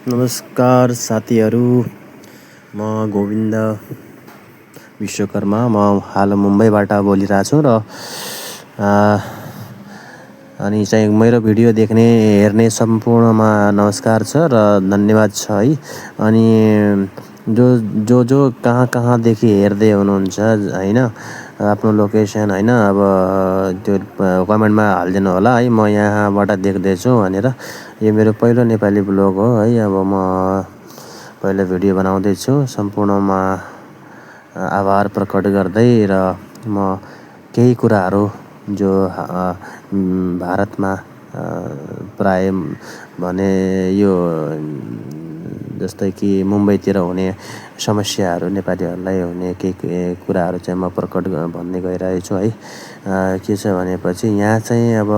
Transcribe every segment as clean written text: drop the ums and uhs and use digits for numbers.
नमस्कार साथीहरू, म गोविन्द विश्वकर्मा। म हाल मुम्बईबाट बोलिरहेको छु र अनि चाहिँ मेरो भिडियो हेर्ने सम्पूर्णमा नमस्कार छ र धन्यवाद छ है। अनि जो कहाँदेखि हेर्दै हुनुहुन्छ होइन, आफ्नो लोकेसन होइन, अब त्यो कमेन्टमा हालिदिनु होला है। म यहाँबाट देख्दैछु भनेर। यो मेरो पहिलो नेपाली ब्लग हो है। अब म पहिलो भिडियो बनाउँदैछु, सम्पूर्णमा आभार प्रकट गर्दै र म केही कुराहरू जो भारतमा प्राय भने यो जस्तै कि मुम्बईतिर हुने समस्याहरू, नेपालीहरूलाई हुने केही कुराहरू चाहिँ म प्रकट भन्दै गइरहेछु है। के छ भनेपछि यहाँ चाहिँ अब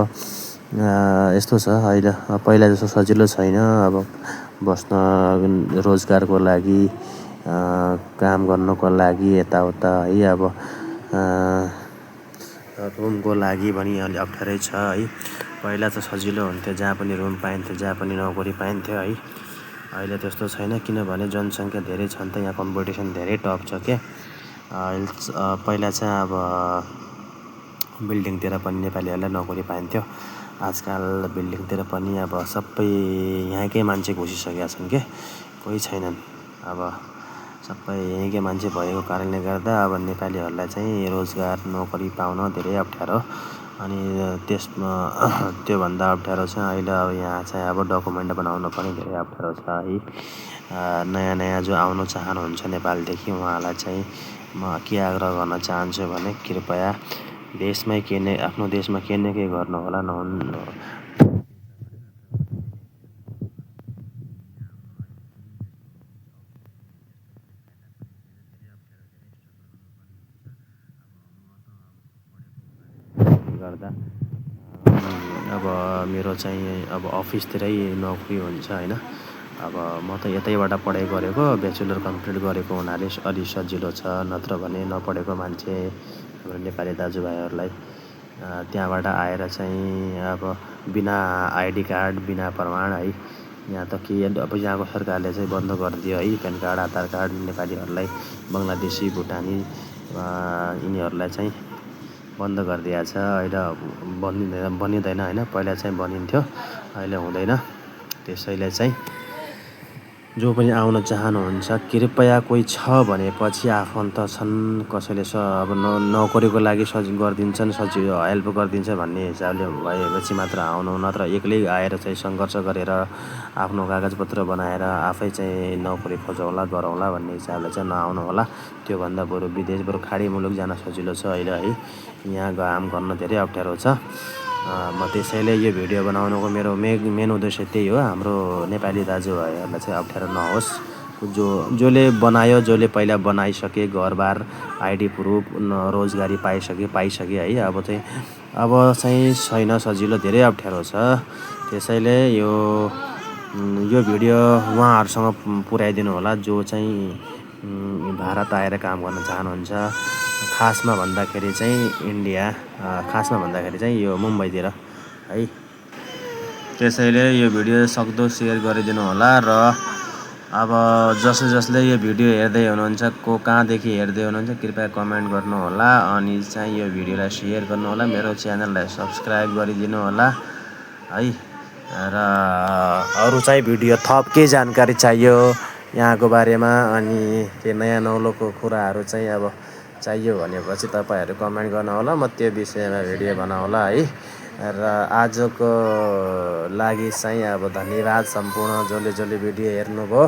यस्तो छ, अहिले पहिला जस्तो सजिलो छैन। अब बस्न, रोजगारको लागि, काम गर्नको लागि, यताउता है, अब रुमको लागि पनि अलि अप्ठ्यारै छ है। पहिला त सजिलो हुन्थ्यो, जहाँ पनि रुम पाइन्थ्यो, जहाँ पनि नोकरी पाइन्थ्यो है। अहिले त्यस्तो छैन, किनभने जनसङ्ख्या धेरै छ नि त, यहाँ कम्पिटिसन धेरै टफ छ क्या। पहिला चाहिँ अब बिल्डिङतिर पनि नेपालीहरूलाई नोकरी पाइन्थ्यो। आजकल बिल्डिङतिर पनि अब सबै यहाँकै मान्छे घुसिसकेका छन् क्या, कोही छैनन्। अब सबै यहीँकै मान्छे भएको कारणले गर्दा अब नेपालीहरूलाई चाहिँ रोजगार, नोकरी पाउन धेरै अप्ठ्यारो। अनि त्यसमा त्योभन्दा अप्ठ्यारो चाहिँ अहिले अब यहाँ चाहिँ अब डकुमेन्ट बनाउन पनि धेरै अप्ठ्यारो छ है। नयाँ जो आउन चाहनुहुन्छ नेपालदेखि, उहाँलाई चाहिँ म के आग्रह गर्न चाहन्छु भने कृपया आफ्नो देशमा के न के गर्नुहोला। गर्दा अब मेरो चाहिँ अब अफिसतिरै नोकरी हुन्छ होइन। अब म त यतैबाट पढाइ गरेको, ब्याचलर कम्प्लिट गरेको हुनाले अलि सजिलो छ। नत्र भने नपढेको मान्छे, हाम्रो नेपाली दाजुभाइहरूलाई त्यहाँबाट आएर चाहिँ अब बिना आइडी कार्ड, बिना प्रमाण है, यहाँ त के अब यहाँको सरकारले चाहिँ बन्द गरिदियो है। प्यान कार्ड, आधार कार्ड नेपालीहरूलाई, बङ्गलादेशी, भुटानी यिनीहरूलाई चाहिँ बन्द गरिदिएको छ। अहिले बनिँदैन होइन, पहिला चाहिँ बनिन्थ्यो, अहिले हुँदैन। त्यसैले चाहिँ जो पनि आउन चाहनुहुन्छ, कृपया कोही छ भनेपछि आफन्त छन्, कसैले अब नोकरीको लागि गरिदिन्छन्, सजिलो हेल्प गरिदिन्छ भन्ने हिसाबले भएपछि मात्र आउनु। नत्र एक्लै आएर चाहिँ सङ्घर्ष गरेर आफ्नो कागजपत्र बनाएर आफै चाहिँ नोकरी खोजौँला, गरौँला भन्ने हिसाबले चाहिँ नआउनु होला। त्योभन्दा बरु विदेश, बरु खाडी मुलुक जान सजिलो छ अहिले है। यहाँ काम गर्न धेरै अप्ठ्यारो छ। म त्यसैले यो भिडियो बनाउनुको मेरो मेन उद्देश्य त्यही हो, हाम्रो नेपाली दाजुभाइहरूलाई चाहिँ अप्ठ्यारो नहोस्। जसले बनायो, जसले पहिला बनाइसके, घरबार, आइडी प्रुफ, रोजगारी पाइसके है। अब चाहिँ छैन, सजिलो, धेरै अप्ठ्यारो छ। त्यसैले यो भिडियो उहाँहरूसँग पुर्याइदिनु होला, जो चाहिँ भारत आएर काम गर्न चाहनुहुन्छ। खासमा भन्दाखेरि चाहिँ इन्डिया, खासमा भन्दाखेरि चाहिँ यो मुम्बईतिर है। त्यसैले यो भिडियो सक्दो सेयर गरिदिनु होला। र अब जसले यो भिडियो हेर्दै हुनुहुन्छ, कहाँदेखि हेर्दै हुनुहुन्छ, कृपया कमेन्ट गर्नु होला। अनि चाहिँ यो भिडियोलाई सेयर गर्नु होला, मेरो च्यानललाई सब्सक्राइब गरिदिनु होला है। र अरू चाहिँ भिडियो थप के जानकारी चाहियो यहाँको बारेमा, अनि के नयाँ नौलोको कुराहरू चाहिँ अब चाहियो भनेपछि तपाईँहरू कमेन्ट गर्नु होला, म त्यो विषयमा भिडियो बनाउँला है। र आजको लागि चाहिँ अब धन्यवाद सम्पूर्ण जसले भिडियो हेर्नुभयो,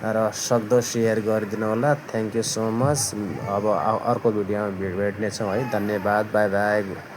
र सक्दो सेयर गरिदिनु होला। Thank you so much. अब अर्को भिडियोमा भेट्नेछौँ है। धन्यवाद, बाई बाई।